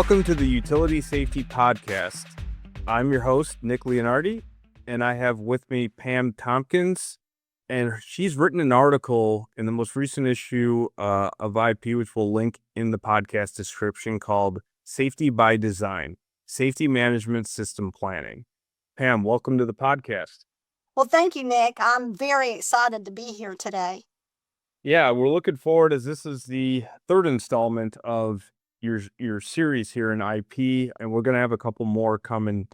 Welcome to the Utility Safety Podcast. I'm your host, Nick Leonardi, and I have with me Pam Tompkins, and she's written an article in the most recent issue of IP, which we'll link in the podcast description, called Safety by Design, Safety Management System Planning. Pam, welcome to the podcast. Well, thank you, Nick. I'm very excited to be here today. Yeah, we're looking forward, as this is the third installment of your series here in IP, and we're going to have a couple more coming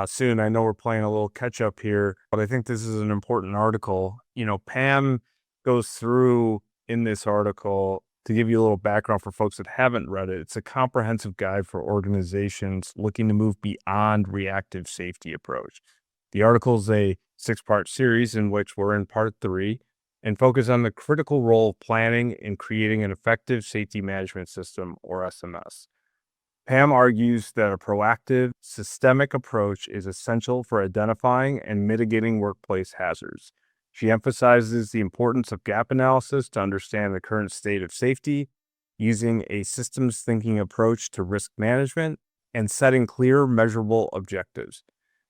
soon. I know we're playing a little catch up here, but I think this is an important article. Pam goes through in this article, to give you a little background for folks that haven't read it. It's a comprehensive guide for organizations looking to move beyond reactive safety approach. The article is a 6-part series in which we're in part 3 and focus on the critical role of planning in creating an effective safety management system, or SMS. Pam argues that a proactive, systemic approach is essential for identifying and mitigating workplace hazards. She emphasizes the importance of gap analysis to understand the current state of safety, using a systems thinking approach to risk management, and setting clear, measurable objectives.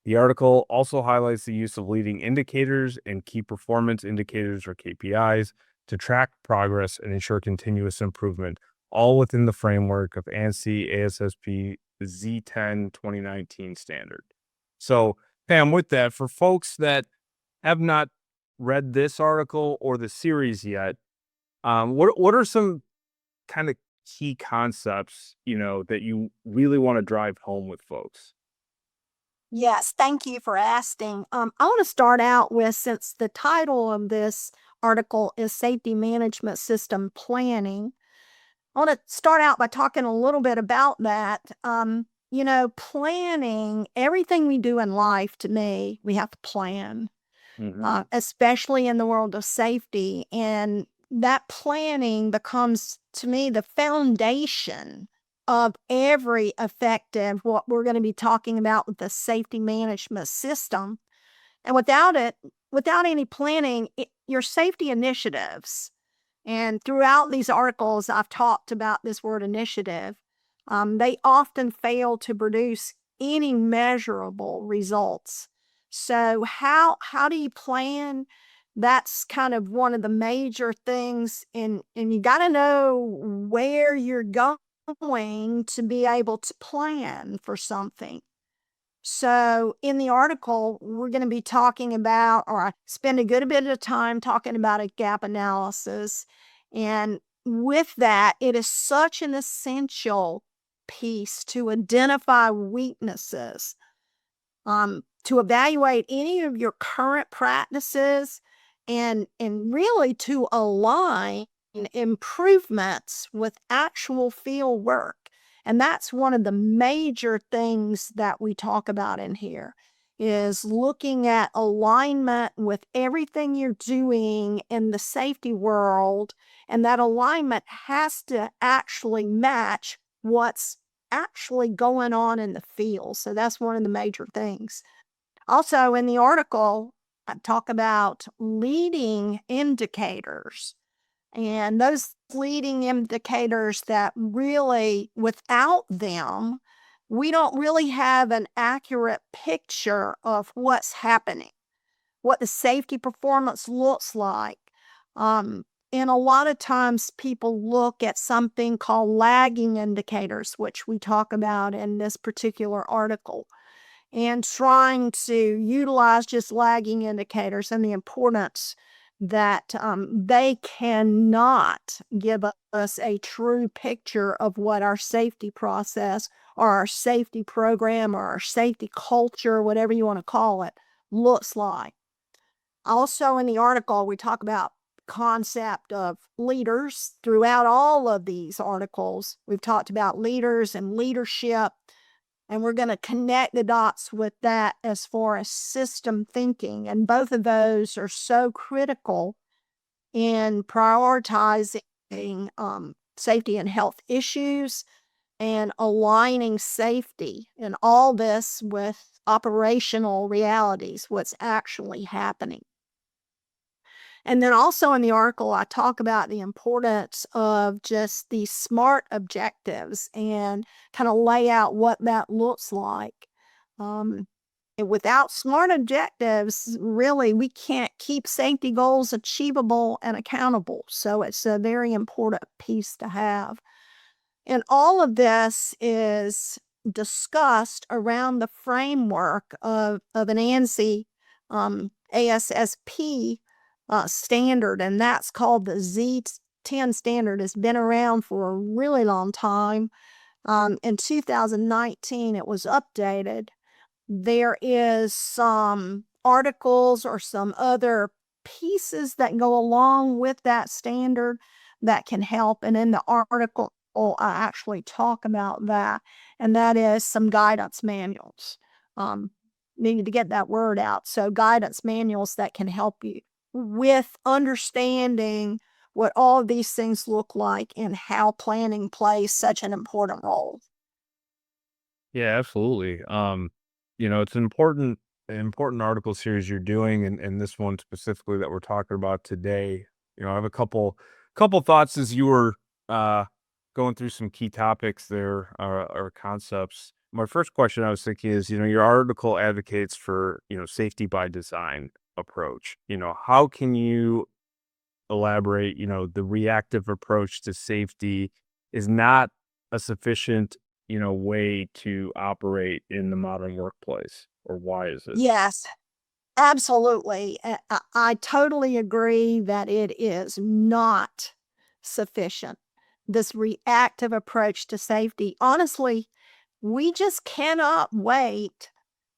The article also highlights the use of leading indicators and key performance indicators, or KPIs, to track progress and ensure continuous improvement, all within the framework of ANSI ASSP Z10-2019 standard. So, Pam, with that, for folks that have not read this article or the series yet, what are some kind of key concepts, that you really want to drive home with folks? Yes, thank you for asking. I want to start out with, since the title of this article is Safety Management System Planning, I want to start out by talking a little bit about that. Planning, everything we do in life, to me, we have to plan, especially in the world of safety. And that planning becomes, to me, the foundation of every effective, what we're going to be talking about with the safety management system. And without any planning, your safety initiatives, and throughout these articles, I've talked about this word initiative, they often fail to produce any measurable results. So how do you plan? That's kind of one of the major things, and you got to know where you're going to be able to plan for something. So in the article, we're going to be talking about, or I spend a good bit of time talking about, a gap analysis. And with that, it is such an essential piece to identify weaknesses, to evaluate any of your current practices, and really to align improvements with actual field work. And that's one of the major things that we talk about in here, is looking at alignment with everything you're doing in the safety world. And that alignment has to actually match what's actually going on in the field. So that's one of the major things. Also, in the article, I talk about leading indicators. And those leading indicators that really, without them, we don't really have an accurate picture of what's happening, what the safety performance looks like. And a lot of times people look at something called lagging indicators, which we talk about in this particular article, and trying to utilize just lagging indicators, and the importance that they cannot give us a true picture of what our safety process, or our safety program, or our safety culture, whatever you want to call it, looks like. Also in the article, we talk about concept of leaders. Throughout all of these articles, we've talked about leaders and leadership, and we're going to connect the dots with that as far as system thinking. And both of those are so critical in prioritizing safety and health issues, and aligning safety and all this with operational realities, what's actually happening. And then also in the article, I talk about the importance of just these SMART objectives and kind of lay out what that looks like. And without SMART objectives, really, we can't keep safety goals achievable and accountable. So it's a very important piece to have. And all of this is discussed around the framework of an ANSI ASSP standard, and that's called the Z10 standard. It's been around for a really long time. In 2019, it was updated. There is some articles or some other pieces that go along with that standard that can help. And in the article, I actually talk about that, and that is some guidance manuals. Needed to get that word out. So guidance manuals that can help you with understanding what all of these things look like and how planning plays such an important role. Yeah, absolutely. It's an important article series you're doing, and this one specifically that we're talking about today. I have a couple thoughts as you were going through some key topics there, or concepts. My first question I was thinking is, your article advocates for, safety by design approach. How can you elaborate, the reactive approach to safety is not a sufficient, way to operate in the modern workplace, or why is it? Yes, absolutely. I totally agree that it is not sufficient. This reactive approach to safety. Honestly, we just cannot wait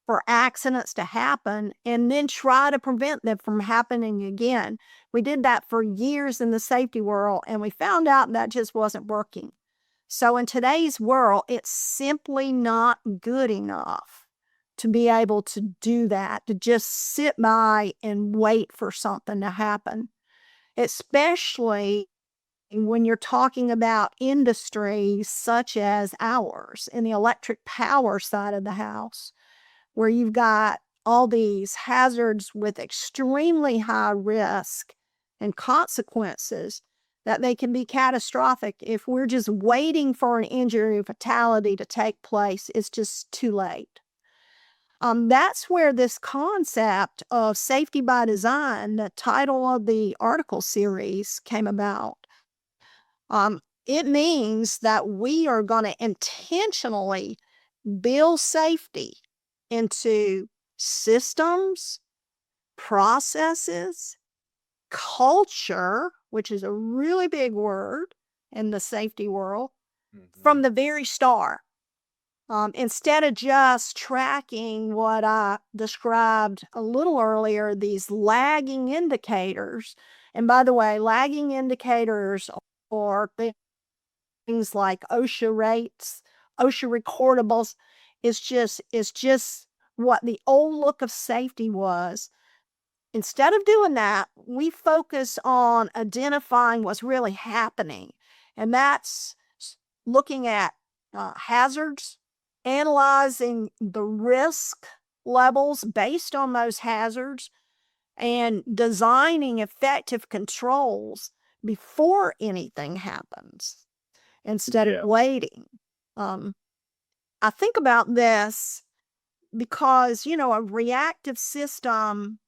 for accidents to happen and then try to prevent them from happening again. We did that for years in the safety world, and we found out that just wasn't working. So in today's world, it's simply not good enough to be able to do that, to just sit by and wait for something to happen, especially when you're talking about industries such as ours in the electric power side of the house, where you've got all these hazards with extremely high risk and consequences that they can be catastrophic. If we're just waiting for an injury or fatality to take place, it's just too late. That's where this concept of safety by design, the title of the article series, came about. It means that we are going to intentionally build safety into systems, processes, culture, which is a really big word in the safety world, from the very start. Instead of just tracking what I described a little earlier, these lagging indicators. And by the way, lagging indicators are things like OSHA rates, OSHA recordables. It's just what the old look of safety was. Instead of doing that, we focus on identifying what's really happening, and that's looking at hazards, analyzing the risk levels based on those hazards, and designing effective controls before anything happens instead of waiting. I think about this because, a reactive system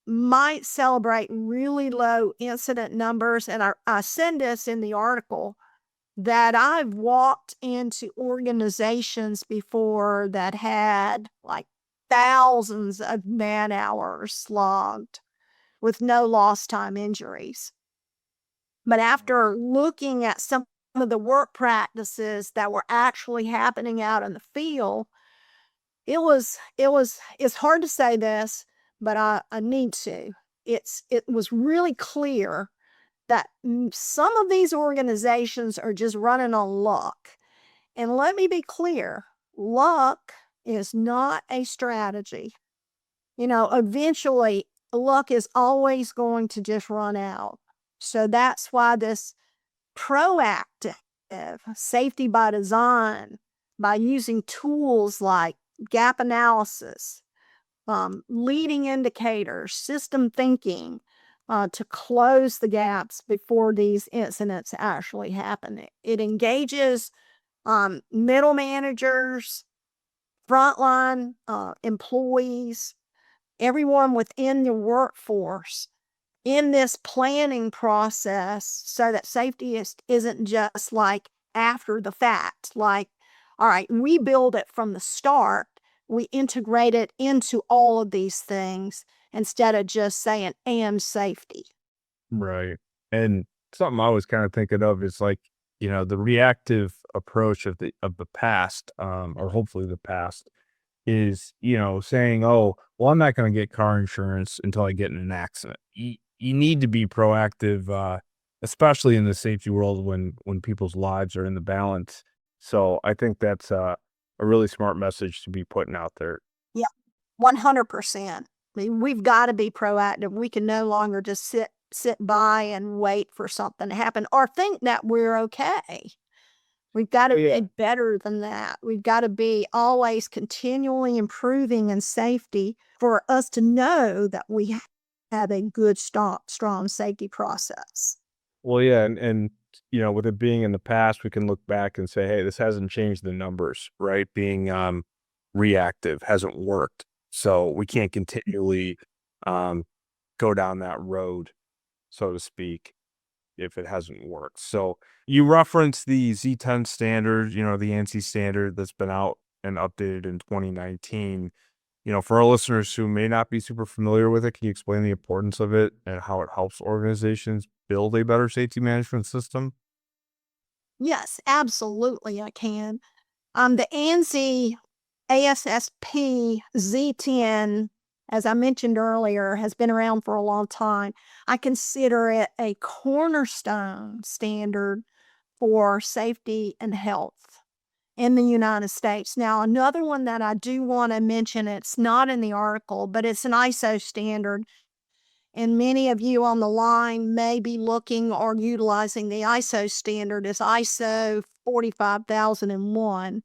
might celebrate really low incident numbers. And I said this in the article that I've walked into organizations before that had like thousands of man hours logged with no lost time injuries. But after looking at some of the work practices that were actually happening out in the field, it's hard to say this, but I need to. It was really clear that some of these organizations are just running on luck. And let me be clear, luck is not a strategy. Eventually, luck is always going to just run out. So that's why this proactive safety by design, by using tools like gap analysis, leading indicators, system thinking, to close the gaps before these incidents actually happen. It engages middle managers, frontline employees, everyone within the workforce in this planning process so that safety isn't just like after the fact. Like, all right, we build it from the start. We integrate it into all of these things instead of just saying, and safety. Right. And something I was kind of thinking of is like, the reactive approach of the past, or hopefully the past, is, saying, "Oh, well, I'm not going to get car insurance until I get in an accident." You need to be proactive, especially in the safety world when people's lives are in the balance. So I think that's a really smart message to be putting out there. Yeah, 100%. I mean, we've got to be proactive. We can no longer just sit by and wait for something to happen or think that we're okay. We've got Oh, to yeah. be better than that. We've got to be always continually improving in safety for us to know that we have a good, strong safety process. Well, yeah, and with it being in the past, we can look back and say, "Hey, this hasn't changed the numbers, right? Being reactive hasn't worked, so we can't continually um, go down that road, so to speak, if it hasn't worked." So you reference the Z10 standard, the ANSI standard that's been out and updated in 2019. For our listeners who may not be super familiar with it, can you explain the importance of it and how it helps organizations build a better safety management system? Yes, absolutely, I can. The ANSI ASSP Z10, as I mentioned earlier, has been around for a long time. I consider it a cornerstone standard for safety and health in the United States. Now, another one that I do want to mention, it's not in the article, but it's an ISO standard. And many of you on the line may be looking or utilizing the ISO standard as ISO 45001.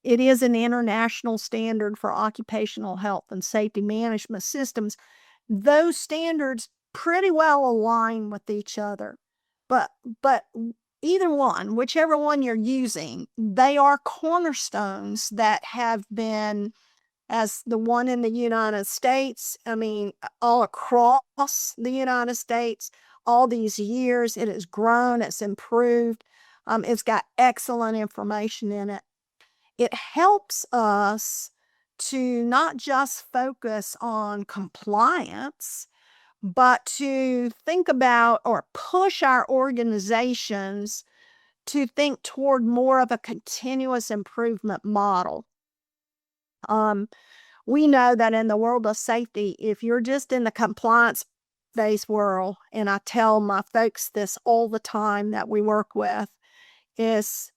It is an international standard for occupational health and safety management systems. Those standards pretty well align with each other. But but either one, whichever one you're using, they are cornerstones that have been, as the one in the United States, I mean, all across the United States, all these years, it has grown, it's improved. It's got excellent information in it. It helps us to not just focus on compliance, but to think about or push our organizations to think toward more of a continuous improvement model. Um, we know that in the world of safety, if you're just in the compliance based world, and I tell my folks this all the time that we work with, is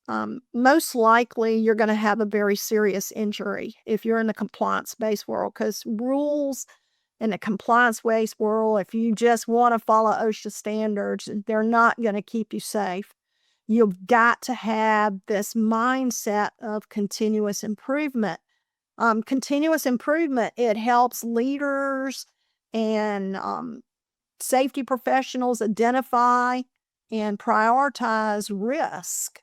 most likely you're going to have a very serious injury if you're in the compliance based world, because rules in the compliance based world, if you just want to follow OSHA standards, they're not going to keep you safe. You've got to have this mindset of continuous improvement. Continuous improvement, it helps leaders and safety professionals identify and prioritize risk.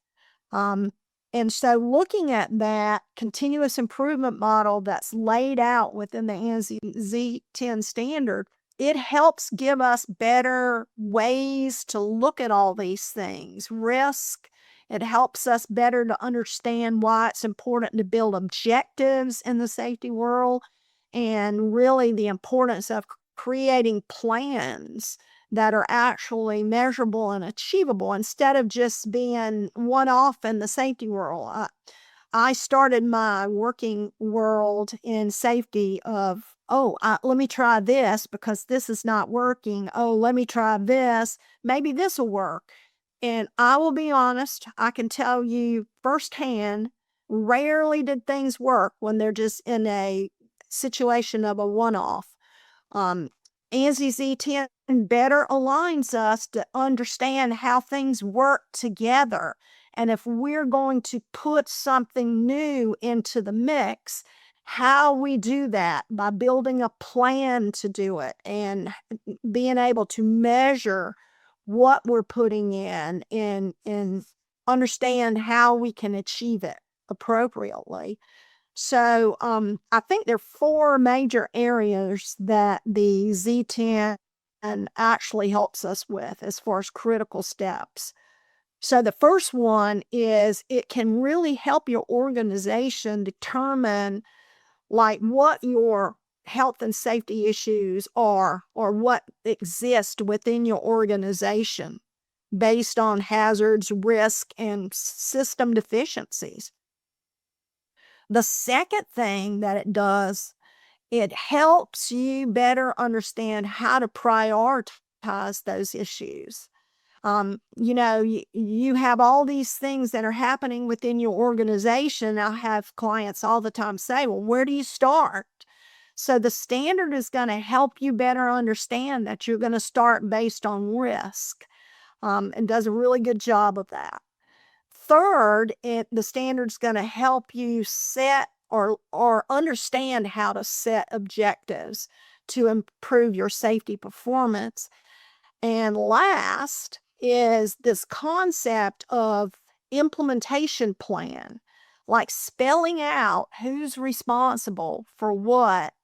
Um, and so, looking at that continuous improvement model that's laid out within the ANSI Z10 standard, it helps give us better ways to look at all these things. Risk, it helps us better to understand why it's important to build objectives in the safety world, and really the importance of creating plans that are actually measurable and achievable instead of just being one off in the safety world. I started my working world in safety of, oh, let me try this because this is not working. Oh, let me try this. Maybe this will work. And I will be honest, I can tell you firsthand, rarely did things work when they're just in a situation of a one off. Um, ANSI Z10 better aligns us to understand how things work together. And if we're going to put something new into the mix, how we do that by building a plan to do it and being able to measure what we're putting in and understand how we can achieve it appropriately. So I think there are four major areas that the Z10 actually helps us with as far as critical steps. So the first one is it can really help your organization determine like what your health and safety issues are or what exist within your organization based on hazards, risk, and system deficiencies. The second thing that it does, it helps you better understand how to prioritize those issues. You have all these things that are happening within your organization. I have clients all the time say, well, where do you start? So the standard is going to help you better understand that you're going to start based on risk, and does a really good job of that. Third, the standard's going to help you set or understand how to set objectives to improve your safety performance. And last is this concept of implementation plan, like spelling out who's responsible for what,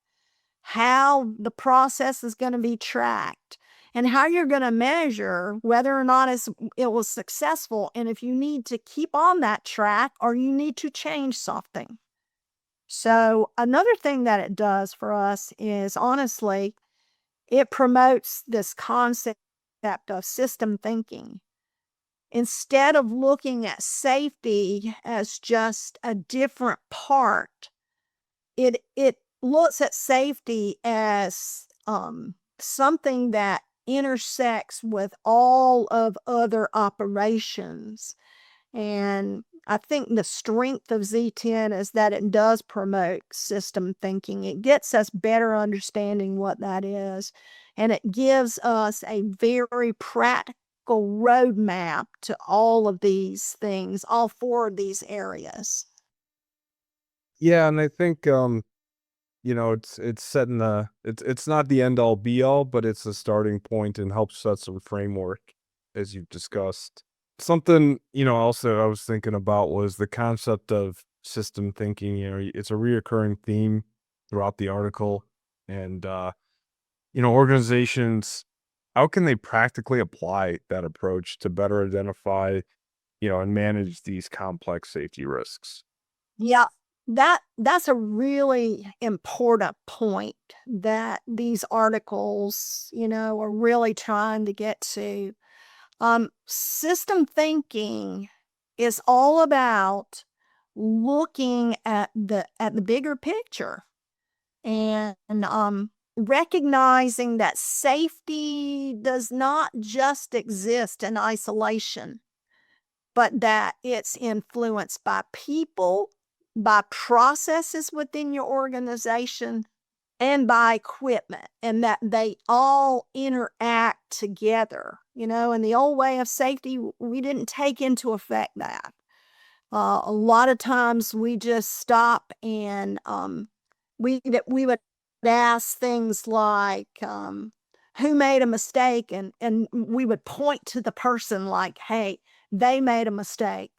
how the process is going to be tracked, and how you're going to measure whether or not it was successful, and if you need to keep on that track or you need to change something. So another thing that it does for us is, honestly, it promotes this concept of system thinking. Instead of looking at safety as just a different part, it looks at safety as something that intersects with all of other operations. And I think the strength of Z10 is that it does promote system thinking. It gets us better understanding what that is, and it gives us a very practical roadmap to all of these things, all four of these areas. Yeah, and I think it's setting it's not the end all be all, but it's a starting point and helps set some framework as you've discussed. Something, also I was thinking about was the concept of system thinking. It's a reoccurring theme throughout the article. And organizations, how can they practically apply that approach to better identify, and manage these complex safety risks? Yeah, that's a really important point that these articles, are really trying to get to. System thinking is all about looking at the bigger picture and recognizing that safety does not just exist in isolation, but that it's influenced by people, by processes within your organization, and by equipment, and that they all interact together. In the old way of safety, we didn't take into effect that. A lot of times we just stop and we would ask things like, who made a mistake? And we would point to the person like, hey, they made a mistake.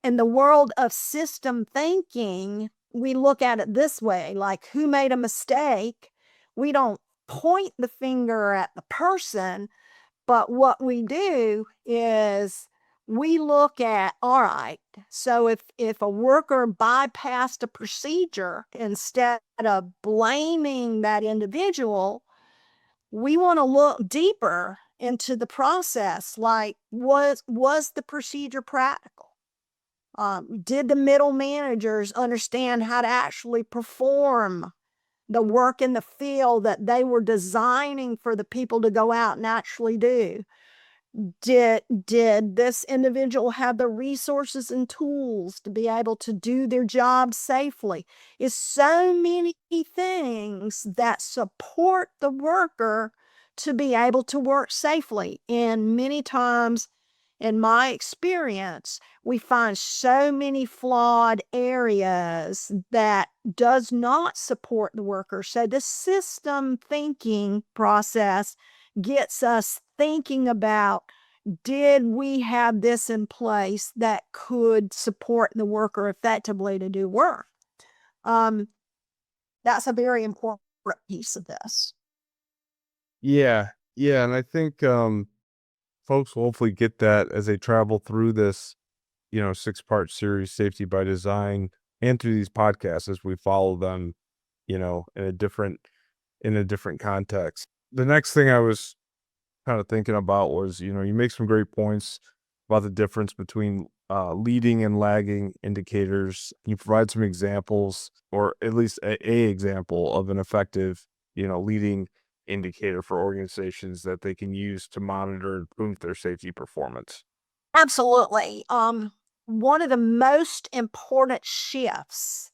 In the world of system thinking, we look at it this way, like, who made a mistake? We don't point the finger at the person, but what we do is we look at, all right, so if a worker bypassed a procedure, instead of blaming that individual, we want to look deeper into the process, like, was the procedure practical? Did the middle managers understand how to actually perform the work in the field that they were designing for the people to go out and actually do? Did this individual have the resources and tools to be able to do their job safely? It's so many things that support the worker to be able to work safely. And many times, in my experience, we find so many flawed areas that does not support the worker. So the system thinking process gets us thinking about, did we have this in place that could support the worker effectively to do work? That's a very important piece of this. Yeah. Yeah. And I think folks will hopefully get that as they travel through this, 6-part series, Safety by Design, and through these podcasts as we follow them, in a different context. The next thing I was kind of thinking about was, you make some great points about the difference between leading and lagging indicators. You provide some examples, or at least a example of an effective, leading indicator for organizations that they can use to monitor and improve their safety performance. Absolutely. One of the most important shifts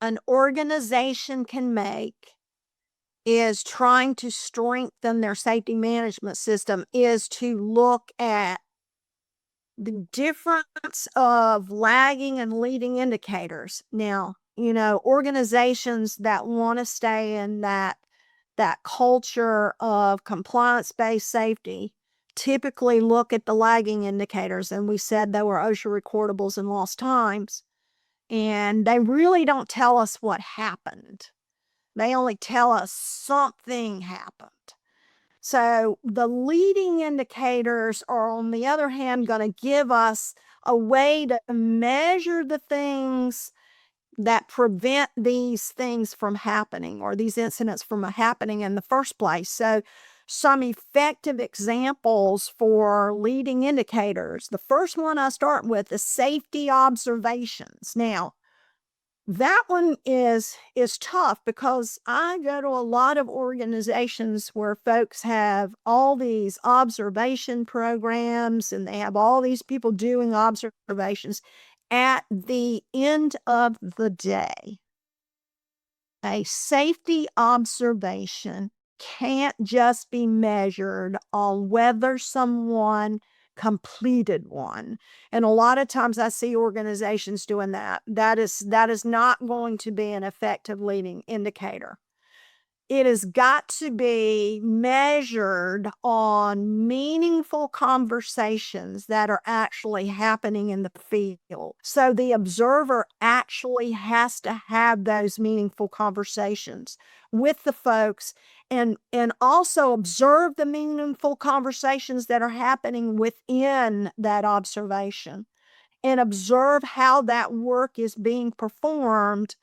an organization can make is trying to strengthen their safety management system is to look at the difference of lagging and leading indicators. Now, organizations that want to stay in that culture of compliance-based safety typically look at the lagging indicators, and we said they were OSHA recordables and lost times, and they really don't tell us what happened. They only tell us something happened. So the leading indicators are, on the other hand, going to give us a way to measure the things that prevent these things from happening, or these incidents from happening in the first place. So some effective examples for leading indicators. The first one I start with is safety observations. Now, that one is tough because I go to a lot of organizations where folks have all these observation programs and they have all these people doing observations. At the end of the day, a safety observation can't just be measured on whether someone completed one. And a lot of times I see organizations doing that. That is not going to be an effective leading indicator. It has got to be measured on meaningful conversations that are actually happening in the field. So the observer actually has to have those meaningful conversations with the folks, and also observe the meaningful conversations that are happening within that observation, and observe how that work is being performed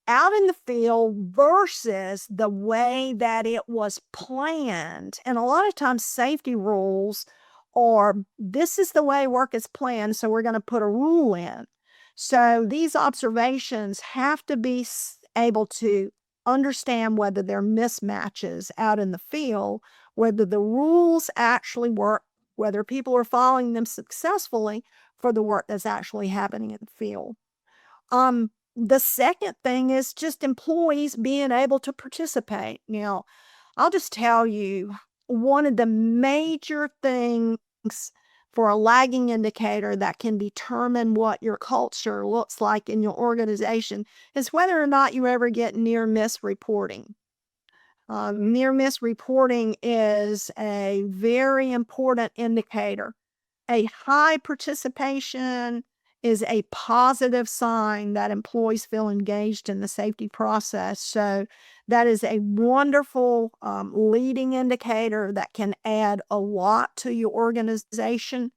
out in the field versus the way that it was planned. And a lot of times safety rules are, this is the way work is planned, so we're going to put a rule in. So these observations have to be able to understand whether there are mismatches out in the field, whether the rules actually work, whether people are following them successfully for the work that's actually happening in the field. The second thing is just employees being able to participate. Now, I'll just tell you, one of the major things for a lagging indicator that can determine what your culture looks like in your organization is whether or not you ever get near miss reporting. Near miss reporting is a very important indicator. A high participation is a positive sign that employees feel engaged in the safety process. So that is a wonderful leading indicator that can add a lot to your organization,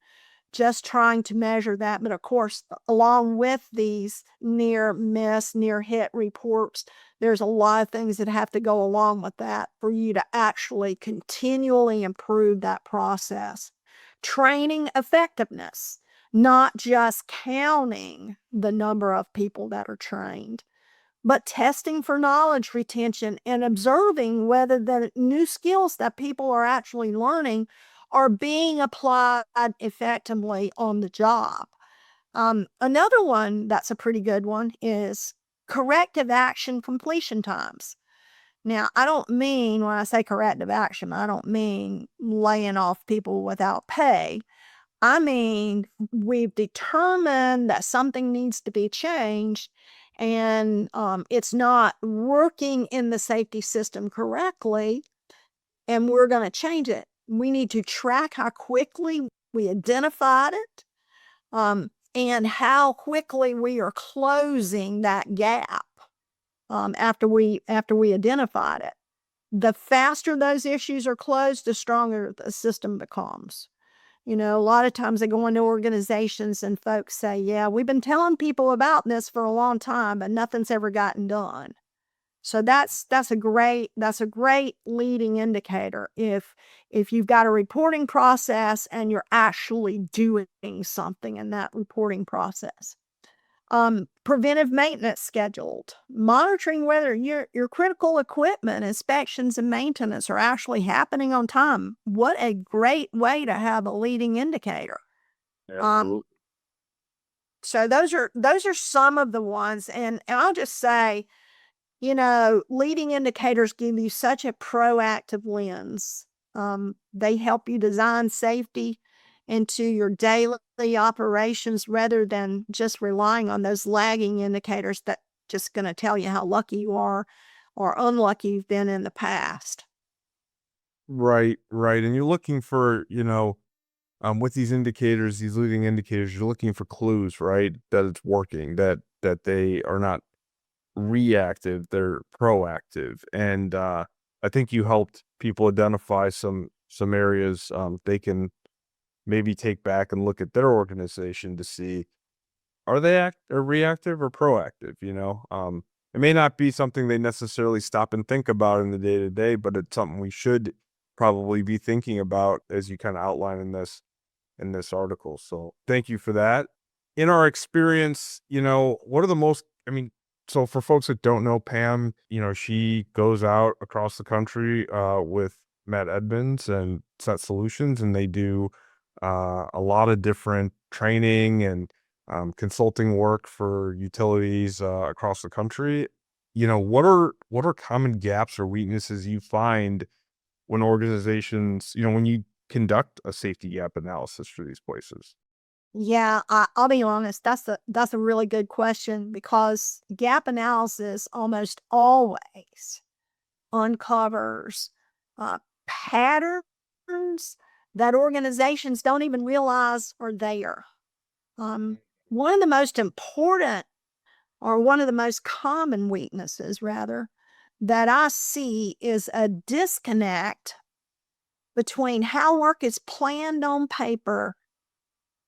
just trying to measure that. But of course, along with these near miss, near hit reports, there's a lot of things that have to go along with that for you to actually continually improve that process. Training effectiveness, not just counting the number of people that are trained, but testing for knowledge retention and observing whether the new skills that people are actually learning are being applied effectively on the job. Another one that's a pretty good one is corrective action completion times. Now, I don't mean, when I say corrective action, I don't mean laying off people without pay. I mean, we've determined that something needs to be changed, and it's not working in the safety system correctly. and we're going to change it. We need to track how quickly we identified it, and how quickly we are closing that gap after we identified it. The faster those issues are closed, the stronger the system becomes. You know, a lot of times I go into organizations and folks say, yeah, we've been telling people about this for a long time, but nothing's ever gotten done. So that's a great leading indicator if you've got a reporting process and you're actually doing something in that reporting process. Preventive maintenance scheduled, monitoring whether your critical equipment inspections and maintenance are actually happening on time. What a great way to have a leading indicator. Absolutely. So those are some of the ones, and I'll just say, you know, leading indicators give you such a proactive lens. They help you design safety into your daily operations rather than just relying on those lagging indicators that just going to tell you how lucky you are or unlucky you've been in the past. Right, right. And you're looking for, with these indicators, these leading indicators, you're looking for clues, right? That it's working, that they are not reactive, they're proactive. And I think you helped people identify some areas they can maybe take back and look at their organization to see, are they or reactive or proactive, it may not be something they necessarily stop and think about in the day to day, but it's something we should probably be thinking about as you kind of outline in this article. So thank you for that. In our experience, what are the most, so for folks that don't know Pam, she goes out across the country with Matt Edmonds and Set Solutions, and they do a lot of different training and consulting work for utilities across the country. What are common gaps or weaknesses you find when organizations, when you conduct a safety gap analysis for these places? Yeah, I'll be honest. That's a really good question because gap analysis almost always uncovers patterns that organizations don't even realize are there. One of the most important, or one of the most common weaknesses, rather, that I see is a disconnect between how work is planned on paper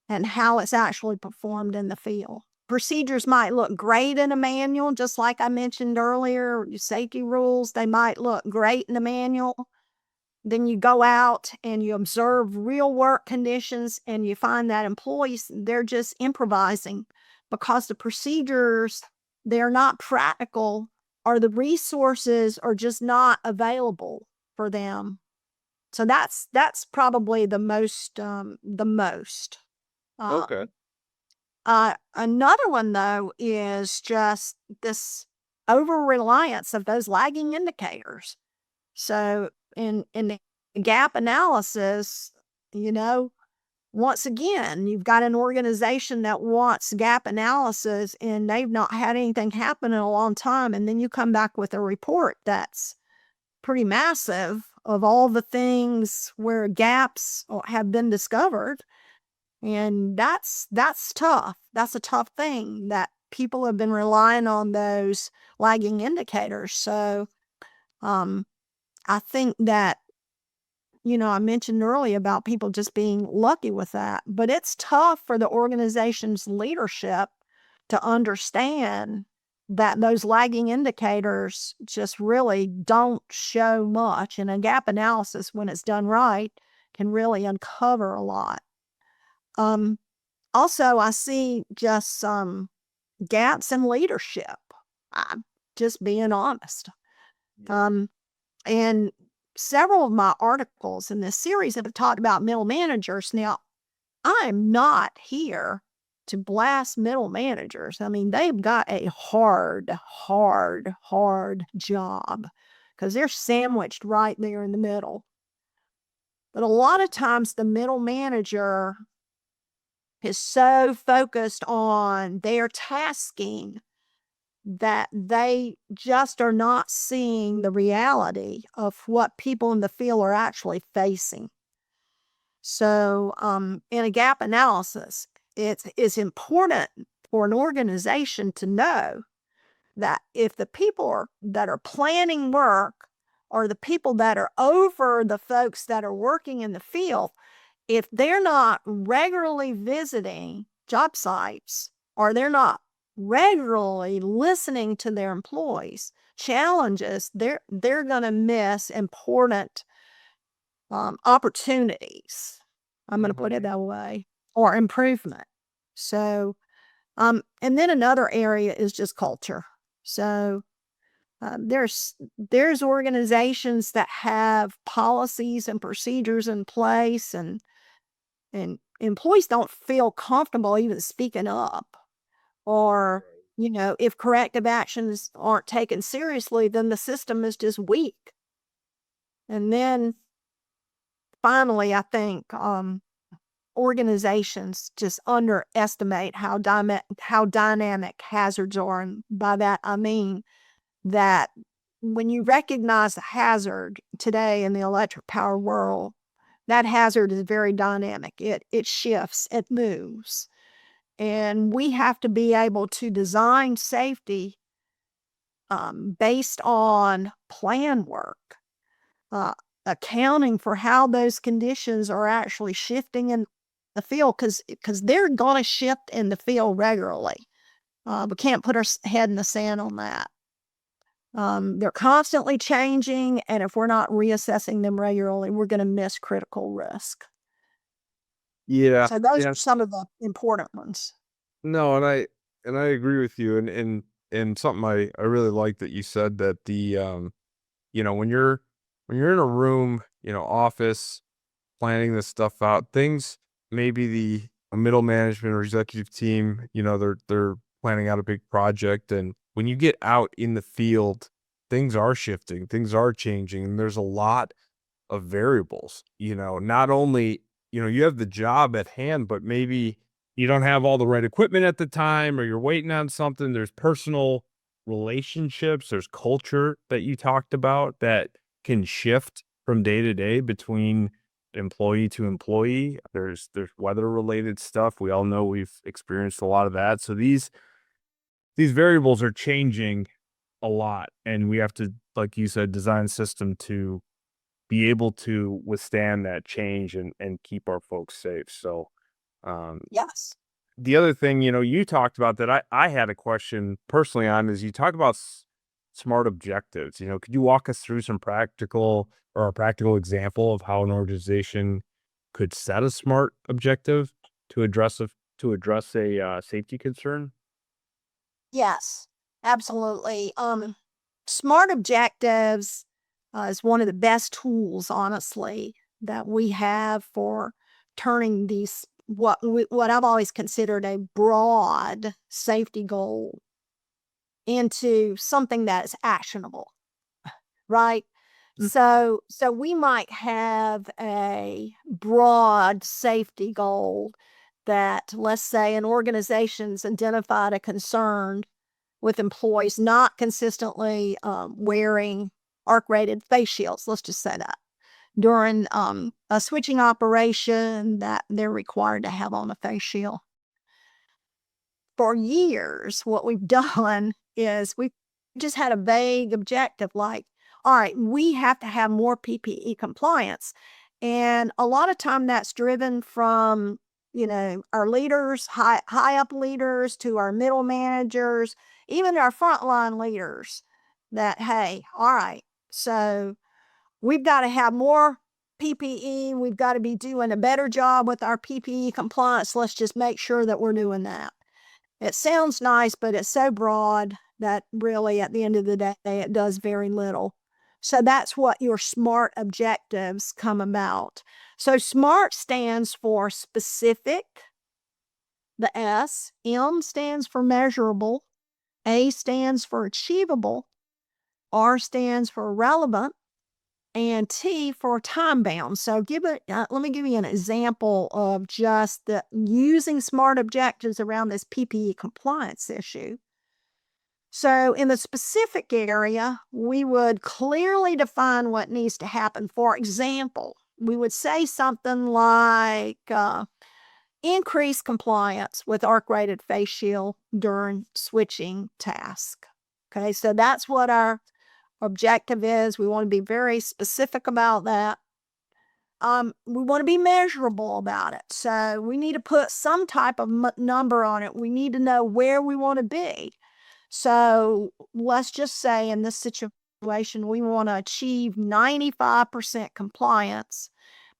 and how it's actually performed in the field. Procedures might look great in a manual, just like I mentioned earlier. Safety rules, they might look great in a manual. Then you go out and you observe real work conditions and you find that employees, they're just improvising because the procedures, they're not practical, or the resources are just not available for them. So that's probably the most. Uh, Okay. Another one though is just this over reliance of those lagging indicators. So in the gap analysis, once again, you've got an organization that wants gap analysis and they've not had anything happen in a long time. And then you come back with a report that's pretty massive of all the things where gaps have been discovered. And that's tough. That's a tough thing that people have been relying on those lagging indicators. So I think that, I mentioned earlier about people just being lucky with that, but it's tough for the organization's leadership to understand that those lagging indicators just really don't show much. And a gap analysis, when it's done right, can really uncover a lot. Also, I see just some gaps in leadership. I'm just being honest. And several of my articles in this series have talked about middle managers. Now, I'm not here to blast middle managers. I mean, they've got a hard job because they're sandwiched right there in the middle. But a lot of times the middle manager is so focused on their tasking that they just are not seeing the reality of what people in the field are actually facing. So, in a gap analysis, it's important for an organization to know that if the people that are planning work or the people that are over the folks that are working in the field, if they're not regularly visiting job sites or they're not regularly listening to their employees' challenges, they're going to miss important opportunities. I'm going to put it that way, or improvement. So, and then another area is just culture. So, there's organizations that have policies and procedures in place, and employees don't feel comfortable even speaking up, or if corrective actions aren't taken seriously, then the system is just weak. And then finally, I think organizations just underestimate how dynamic hazards are, and by that I mean that when you recognize a hazard today in the electric power world, that hazard is very dynamic. It shifts, it moves. And we have to be able to design safety based on plan work, accounting for how those conditions are actually shifting in the field, because they're going to shift in the field regularly. We can't put our head in the sand on that. They're constantly changing, and if we're not reassessing them regularly, we're going to miss critical risk. Yeah. So those Yeah. are some of the important ones. No, and I agree with you. And something I really like that you said, that the when you're in a room, office, planning this stuff out, things, maybe the middle management or executive team, they're planning out a big project, and when you get out in the field, things are shifting, things are changing, and there's a lot of variables. Not only, you have the job at hand, but maybe you don't have all the right equipment at the time, or you're waiting on something. There's personal relationships, there's culture that you talked about that can shift from day to day between employee to employee. There's weather related stuff. We all know, we've experienced a lot of that. So these variables are changing a lot, and we have to, like you said, design a system to be able to withstand that change and keep our folks safe. So, um, Yes. the other thing, you talked about that I had a question personally on, is you talk about smart objectives. Could you walk us through some practical, or a practical example of how an organization could set a smart objective to address a safety concern? Yes, absolutely. Smart objectives is one of the best tools, honestly, that we have for turning these what I've always considered a broad safety goal into something that is actionable, right? So we might have a broad safety goal that, let's say, an organization's identified a concern with employees not consistently wearing arc-rated face shields. Let's just say that during a switching operation that they're required to have on a face shield. For years, what we've done is we've just had a vague objective like, all right, we have to have more PPE compliance. And a lot of time that's driven from, our leaders, high up leaders, to our middle managers, even our frontline leaders, that, hey, all right, so we've got to have more PPE. We've got to be doing a better job with our PPE compliance. Let's just make sure that we're doing that. It sounds nice, but it's so broad that really at the end of the day, it does very little. So that's what your SMART objectives come about. So SMART stands for specific, the S, M stands for measurable, A stands for achievable, R stands for relevant, and T for time bound. So let me give you an example of just using SMART objectives around this PPE compliance issue. So in the specific area, we would clearly define what needs to happen. For example, we would say something like increase compliance with arc-rated face shield during switching task. Okay, so that's what our objective is. We want to be very specific about that. We want to be measurable about it. So we need to put some type of number on it. We need to know where we want to be. So let's just say in this situation, we want to achieve 95% compliance,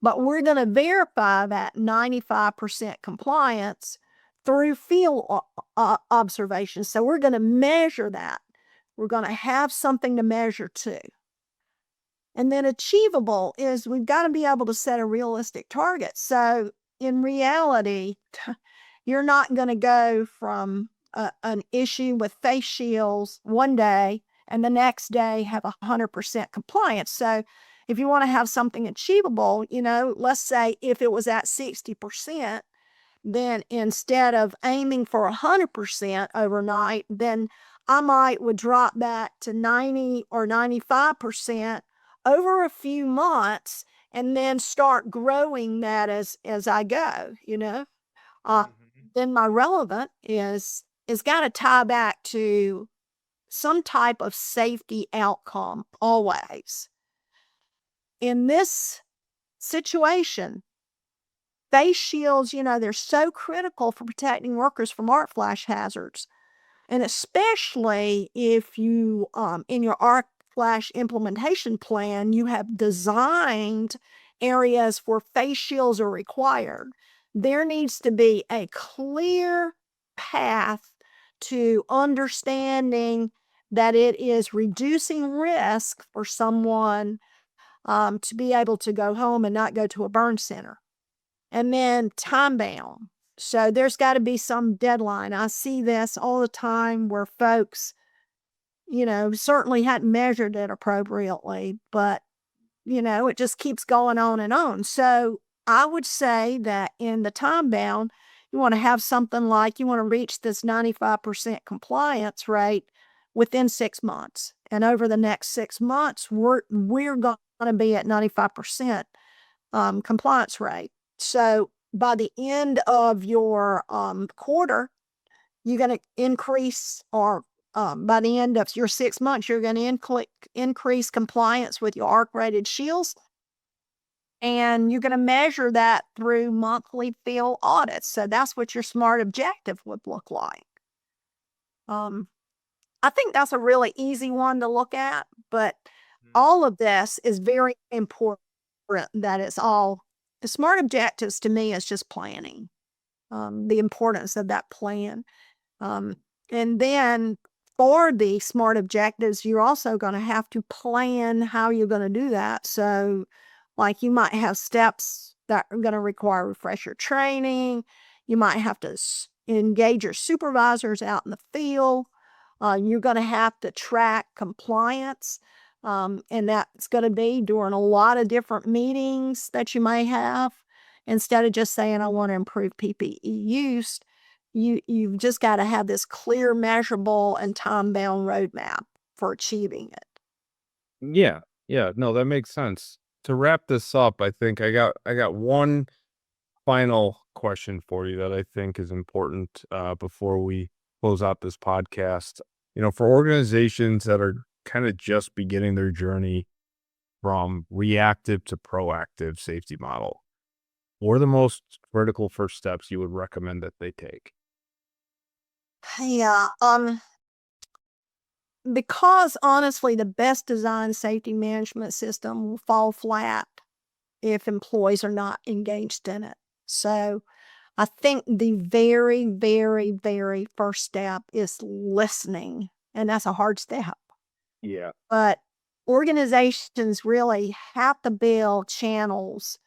but we're going to verify that 95% compliance through field observations. So we're going to measure that. We're going to have something to measure too. And then achievable is we've got to be able to set a realistic target. So in reality, you're not going to go from an issue with face shields one day and the next day have 100% compliance. So if you want to have something achievable, let's say if it was at 60%, then instead of aiming for 100% overnight, then I would drop that to 90 or 95% over a few months and then start growing that as I go, Then my relevant is got to tie back to some type of safety outcome always. In this situation, face shields, they're so critical for protecting workers from arc flash hazards. And especially if you, in your arc flash implementation plan, you have designed areas where face shields are required. There needs to be a clear path to understanding that it is reducing risk for someone to be able to go home and not go to a burn center. And then time bound. So there's got to be some deadline. I see this all the time where folks, certainly hadn't measured it appropriately, but, it just keeps going on and on. So I would say that in the time bound, you want to have something like you want to reach this 95% compliance rate within 6 months. And over the next 6 months, we're going to be at 95% compliance rate. So by the end of your quarter, you're going to increase, or by the end of your 6 months, you're going to increase compliance with your arc-rated shields. And you're going to measure that through monthly field audits. So that's what your SMART objective would look like. I think that's a really easy one to look at, but all of this is very important. That it's all the SMART objectives to me is just planning, the importance of that plan. And then for the SMART objectives, you're also going to have to plan how you're going to do that. So like you might have steps that are going to require refresher training. You might have to engage your supervisors out in the field. You're going to have to track compliance. And that's going to be during a lot of different meetings that you may have. Instead of just saying, I want to improve PPE use, you've just got to have this clear, measurable, and time-bound roadmap for achieving it. Yeah. No, that makes sense. To wrap this up, I think I got one final question for you that I think is important before we close out this podcast. For organizations that are kind of just beginning their journey from reactive to proactive safety model, what are the most critical first steps you would recommend that they take? Yeah, because honestly, the best designed safety management system will fall flat if employees are not engaged in it. So I think the very, very, very first step is listening, and that's a hard step. Yeah. But organizations really have to build channels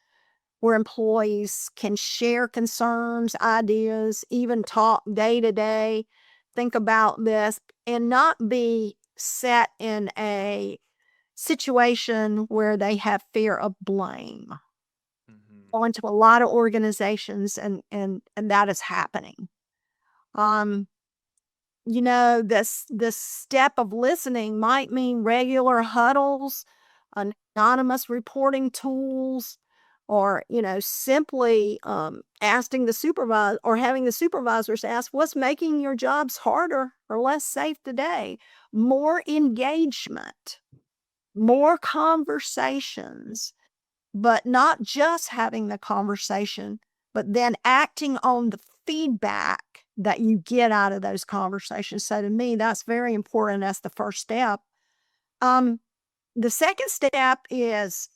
where employees can share concerns, ideas, even talk day to day, think about this, and not be set in a situation where they have fear of blame. Going to a lot of organizations and that is happening. this step of listening might mean regular huddles, anonymous reporting tools, or simply asking the supervisor or having the supervisors ask, what's making your jobs harder or less safe today? More engagement, more conversations, but not just having the conversation, but then acting on the feedback that you get out of those conversations. So to me, that's very important. That's the first step. The second step is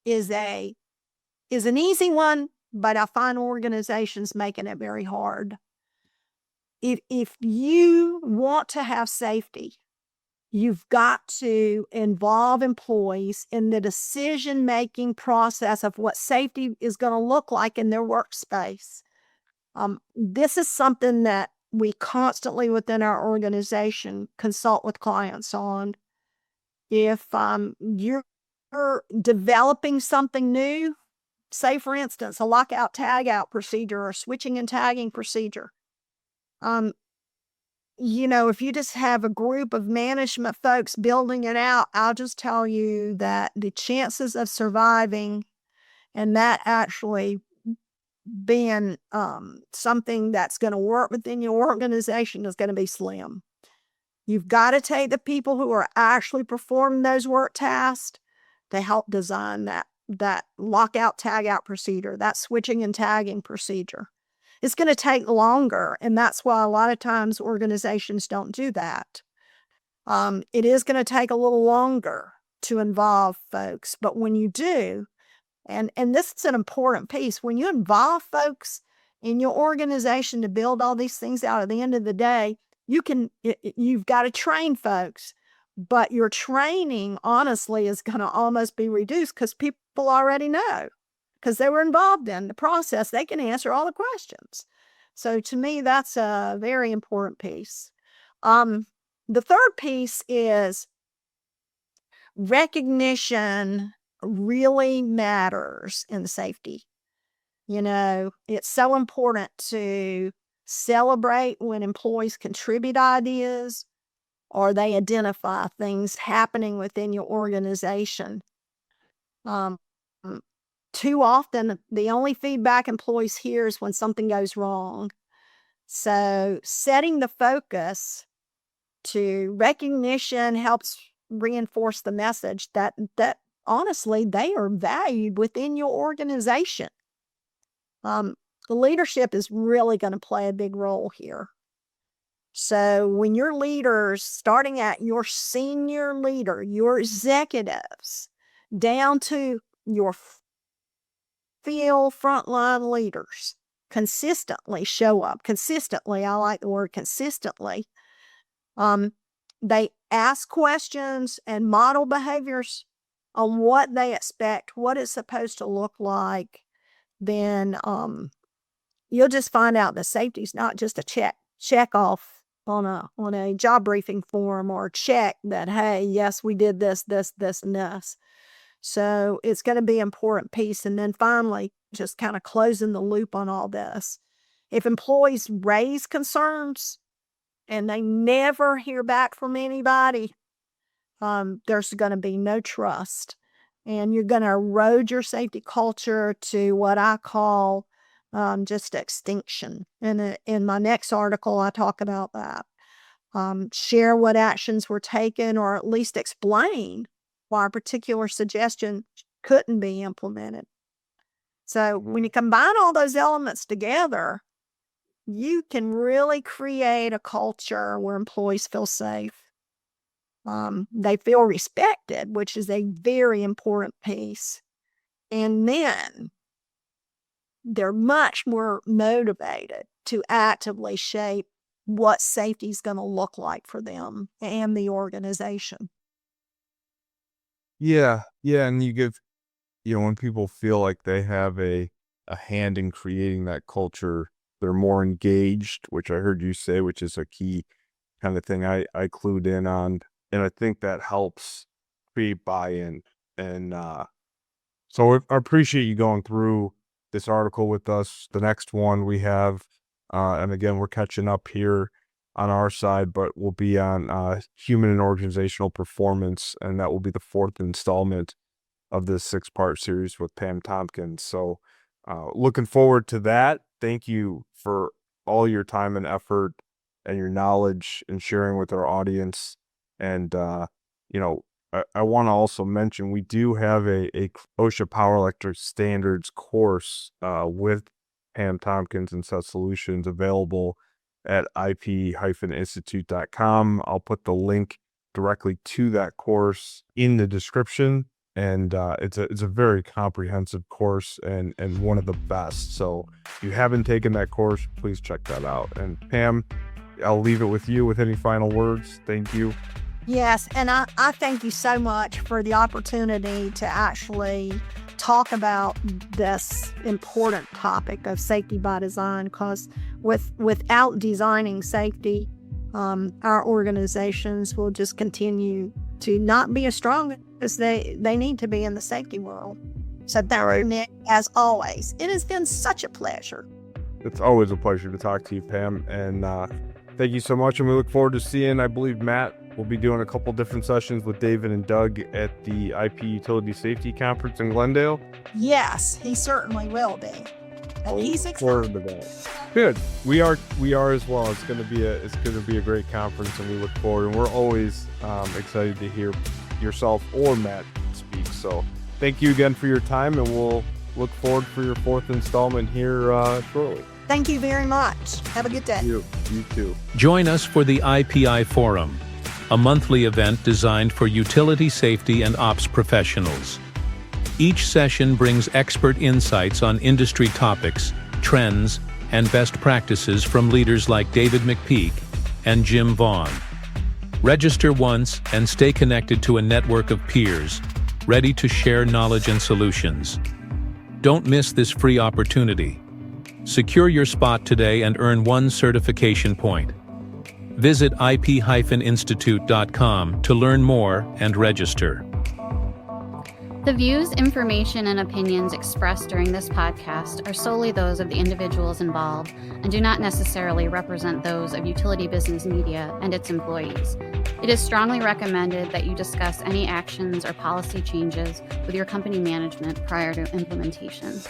an easy one, but I find organizations making it very hard. If you want to have safety, you've got to involve employees in the decision-making process of what safety is going to look like in their workspace. This is something that we constantly within our organization consult with clients on. If you're developing something new, say for instance, a lockout tagout procedure or switching and tagging procedure, if you just have a group of management folks building it out, I'll just tell you that the chances of surviving and that actually being something that's going to work within your organization is going to be slim. You've got to take the people who are actually performing those work tasks to help design that lockout tagout procedure, that switching and tagging procedure. It's going to take longer, and that's why a lot of times organizations don't do that. It is going to take a little longer to involve folks, but when you do, and this is an important piece, when you involve folks in your organization to build all these things out, at the end of the day, you've got to train folks, but your training honestly is going to almost be reduced because people already know, because they were involved in the process. They can answer all the questions. So to me, that's a very important piece. The third piece is recognition really matters in safety. It's so important to celebrate when employees contribute ideas or they identify things happening within your organization. Too often, the only feedback employees hear is when something goes wrong. So setting the focus to recognition helps reinforce the message that honestly, they are valued within your organization. The leadership is really going to play a big role here. So when your leaders, starting at your senior leader, your executives, down to your field frontline leaders, consistently show up. Consistently, I like the word consistently. They ask questions and model behaviors on what they expect, what it's supposed to look like. Then you'll just find out that safety is not just a check off on a job briefing form or check that, hey, yes, we did this, and this. So it's going to be an important piece. And then finally, just kind of closing the loop on all this. If employees raise concerns and they never hear back from anybody, there's going to be no trust. And you're going to erode your safety culture to what I call just extinction. And in my next article, I talk about that. Share what actions were taken, or at least explain why a particular suggestion couldn't be implemented. So when you combine all those elements together, you can really create a culture where employees feel safe. They feel respected, which is a very important piece. And then they're much more motivated to actively shape what safety is going to look like for them and the organization. Yeah. And you give, when people feel like they have a hand in creating that culture, they're more engaged, which I heard you say, which is a key kind of thing I clued in on. And I think that helps create buy-in. And so I appreciate you going through this article with us. The next one we have, and again, we're catching up here. on our side, but will be on human and organizational performance, and that will be the 4th installment of this 6-part series with Pam Tompkins. So looking forward to that. Thank you for all your time and effort and your knowledge and sharing with our audience. And, I want to also mention we do have a OSHA Power Electric Standards course with Pam Tompkins and Set Solutions available at ip-institute.com. I'll put the link directly to that course in the description. And it's a very comprehensive course and one of the best. So if you haven't taken that course, please check that out. And Pam, I'll leave it with you with any final words. Thank you. Yes, and I thank you so much for the opportunity to actually talk about this important topic of safety by design, because without designing safety, our organizations will just continue to not be as strong as they need to be in the safety world. So thank you, Nick, as always. It has been such a pleasure. It's always a pleasure to talk to you, Pam. And thank you so much. And we look forward to seeing, I believe Matt will be doing a couple different sessions with David and Doug at the IP Utility Safety Conference in Glendale. Yes, he certainly will be. And he's excited to that. Good. We are as well. It's going to be a great conference, and we look forward. And we're always excited to hear yourself or Matt speak. So thank you again for your time, and we'll look forward for your 4th installment here shortly. Thank you very much. Have a good day. You too. Join us for the IPI Forum, a monthly event designed for utility safety and ops professionals. Each session brings expert insights on industry topics, trends, and best practices from leaders like David McPeak and Jim Vaughn. Register once and stay connected to a network of peers, ready to share knowledge and solutions. Don't miss this free opportunity. Secure your spot today and earn 1 certification point. Visit ip-institute.com to learn more and register. The views, information, and opinions expressed during this podcast are solely those of the individuals involved and do not necessarily represent those of Utility Business Media and its employees. It is strongly recommended that you discuss any actions or policy changes with your company management prior to implementation.